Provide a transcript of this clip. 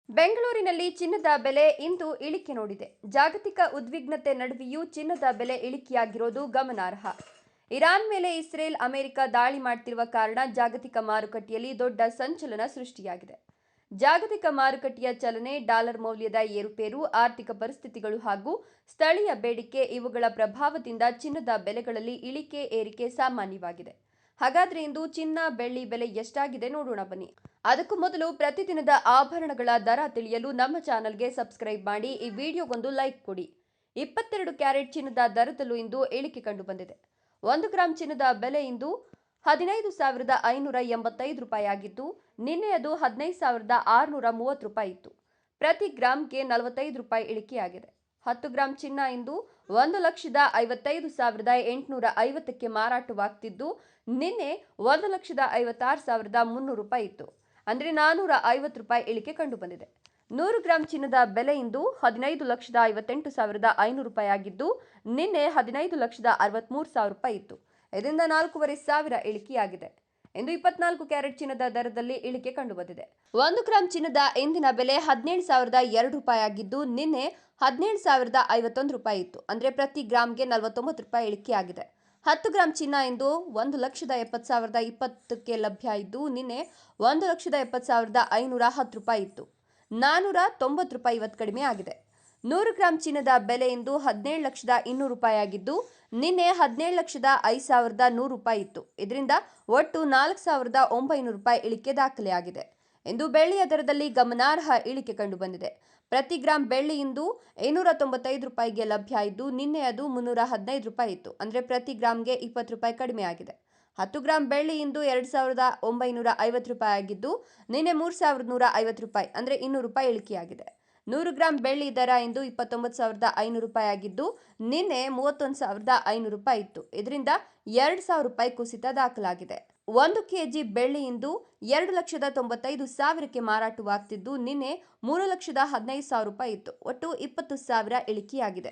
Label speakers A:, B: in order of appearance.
A: ಬೆಂಗಳೂರಿನಲ್ಲಿ ಚಿನ್ನದ ಬೆಲೆ ಇಂದು ಇಳಿಕೆ ನೋಡಿದೆ. ಜಾಗತಿಕ ಉದ್ವಿಗ್ನತೆ ನಡುವೆಯೂ ಚಿನ್ನದ ಬೆಲೆ ಇಳಿಕೆಯಾಗಿರೋದು ಗಮನಾರ್ಹ. ಇರಾನ್ ಮೇಲೆ ಇಸ್ರೇಲ್, ಅಮೆರಿಕ ದಾಳಿ ಮಾಡ್ತಿರುವ ಕಾರಣ ಜಾಗತಿಕ ಮಾರುಕಟ್ಟೆಯಲ್ಲಿ ದೊಡ್ಡ ಸಂಚಲನ ಸೃಷ್ಟಿಯಾಗಿದೆ. ಜಾಗತಿಕ ಮಾರುಕಟ್ಟೆಯ ಚಲನೆ, ಡಾಲರ್ ಮೌಲ್ಯದ ಏರುಪೇರು, ಆರ್ಥಿಕ ಪರಿಸ್ಥಿತಿಗಳು ಹಾಗೂ ಸ್ಥಳೀಯ ಬೇಡಿಕೆ ಇವುಗಳ ಪ್ರಭಾವದಿಂದ ಚಿನ್ನದ ಬೆಲೆಗಳಲ್ಲಿ ಇಳಿಕೆ ಏರಿಕೆ ಸಾಮಾನ್ಯವಾಗಿದೆ. ಹಾಗಾದ್ರೆ ಇಂದು ಚಿನ್ನ, ಬೆಳ್ಳಿ ಬೆಲೆ ಎಷ್ಟಾಗಿದೆ ನೋಡೋಣ ಬನ್ನಿ. ಅದಕ್ಕೂ ಮೊದಲು ಪ್ರತಿದಿನದ ಆಭರಣಗಳ ದರ ತಿಳಿಯಲು ನಮ್ಮ ಚಾನೆಲ್ಗೆ ಸಬ್ಸ್ಕ್ರೈಬ್ ಮಾಡಿ, ಈ ವಿಡಿಯೋಗೊಂದು ಲೈಕ್ ಕೊಡಿ. 22 ಕ್ಯಾರೆಟ್ ಚಿನ್ನದ ದರದಲ್ಲೂ ಇಂದು ಇಳಿಕೆ ಕಂಡು ಬಂದಿದೆ. 1 ಗ್ರಾಂ ಚಿನ್ನದ ಬೆಲೆ ಇಂದು 15,585 ರೂಪಾಯಿ ಆಗಿದ್ದು, ನಿನ್ನೆ ಅದು 15,630 ರೂಪಾಯಿ ಇತ್ತು. ಪ್ರತಿ ಗ್ರಾಂಗೆ 45 ರೂಪಾಯಿ ಇಳಿಕೆಯಾಗಿದೆ. 10 ಗ್ರಾಂ ಚಿನ್ನ ಇಂದು 1,55,850ಕ್ಕೆ ಮಾರಾಟವಾಗ್ತಿದ್ದು, ನಿನ್ನೆ 1,56,300 ರೂಪಾಯಿ ಇತ್ತು. ಅಂದರೆ 450 ರೂಪಾಯಿ ಇಳಿಕೆ ಕಂಡು ಬಂದಿದೆ. 100 ಗ್ರಾಂ ಚಿನ್ನದ ಬೆಲೆ ಇಂದು 15,58,500 ರೂಪಾಯಿ ಆಗಿದ್ದು, ನಿನ್ನೆ 15,63,000 ರೂಪಾಯಿ ಇತ್ತು. ಇದರಿಂದ 4,500 ಇಳಿಕೆಯಾಗಿದೆ. ಇಂದು 24 ಕ್ಯಾರೆಟ್ ಚಿನ್ನದ ದರದಲ್ಲಿ ಇಳಿಕೆ ಕಂಡು ಬಂದಿದೆ. 1 ಗ್ರಾಂ ಚಿನ್ನದ ಇಂದಿನ ಬೆಲೆ 17,002 ರೂಪಾಯಿ ಆಗಿದ್ದು, ನಿನ್ನೆ 17,051 ರೂಪಾಯಿ ಇತ್ತು. ಅಂದರೆ ಪ್ರತಿ ಗ್ರಾಂಗೆ 49 ರೂಪಾಯಿ ಇಳಿಕೆಯಾಗಿದೆ. 10 ಗ್ರಾಂ ಚಿನ್ನ ಇಂದು 1,70,020ಕ್ಕೆ ಲಭ್ಯ ಇದ್ದು, ನಿನ್ನೆ 1,70,510 ರೂಪಾಯಿ ಇತ್ತು. 490 ರೂಪಾಯಿ ಇವತ್ತು ಕಡಿಮೆ ಆಗಿದೆ. 100 ಗ್ರಾಂ ಚಿನ್ನದ ಬೆಲೆ ಇಂದು 17,200 ರೂಪಾಯಿ ಆಗಿದ್ದು, ನಿನ್ನೆ 17,05,100 ರೂಪಾಯಿ ಇತ್ತು. ಇದರಿಂದ ಒಟ್ಟು 4,900 ರೂಪಾಯಿ ಇಳಿಕೆ ದಾಖಲೆಯಾಗಿದೆ. ಇಂದು ಬೆಳ್ಳಿಯ ದರದಲ್ಲಿ ಗಮನಾರ್ಹ ಇಳಿಕೆ ಕಂಡು ಬಂದಿದೆ. ಪ್ರತಿ ಗ್ರಾಂ ಬೆಳ್ಳಿ ಇಂದು 295 ರೂಪಾಯಿಗೆ ಲಭ್ಯ ಇದ್ದು, ನಿನ್ನೆ ಅದು 315 ರೂಪಾಯಿ ಇತ್ತು. ಅಂದರೆ ಪ್ರತಿ ಗ್ರಾಂಗೆ 20 ರೂಪಾಯಿ ಕಡಿಮೆ ಆಗಿದೆ. 10 ಗ್ರಾಂ ಬೆಳ್ಳಿ ಇಂದು 2,950 ರೂಪಾಯಿ ಆಗಿದ್ದು, ನಿನ್ನೆ 3,150 ರೂಪಾಯಿ ಅಂದರೆ 200 ರೂಪಾಯಿ ಇಳಿಕೆಯಾಗಿದೆ. 100 ಗ್ರಾಂ ಬೆಳ್ಳಿ ದರ ಇಂದು 29,500 ರೂಪಾಯಿ ಆಗಿದ್ದು, ನಿನ್ನೆ 31,500 ರೂಪಾಯಿ ಇತ್ತು. ಇದರಿಂದ 2,000 ರೂಪಾಯಿ ಕುಸಿತ ದಾಖಲಾಗಿದೆ. 1 ಕೆಜಿ ಬೆಳ್ಳಿ ಇಂದು 2,95,000ಕ್ಕೆ ಮಾರಾಟವಾಗ್ತಿದ್ದು, ನಿನ್ನೆ 3,15,000 ರೂಪಾಯಿ ಇತ್ತು. ಒಟ್ಟು 20,000 ಇಳಿಕೆಯಾಗಿದೆ.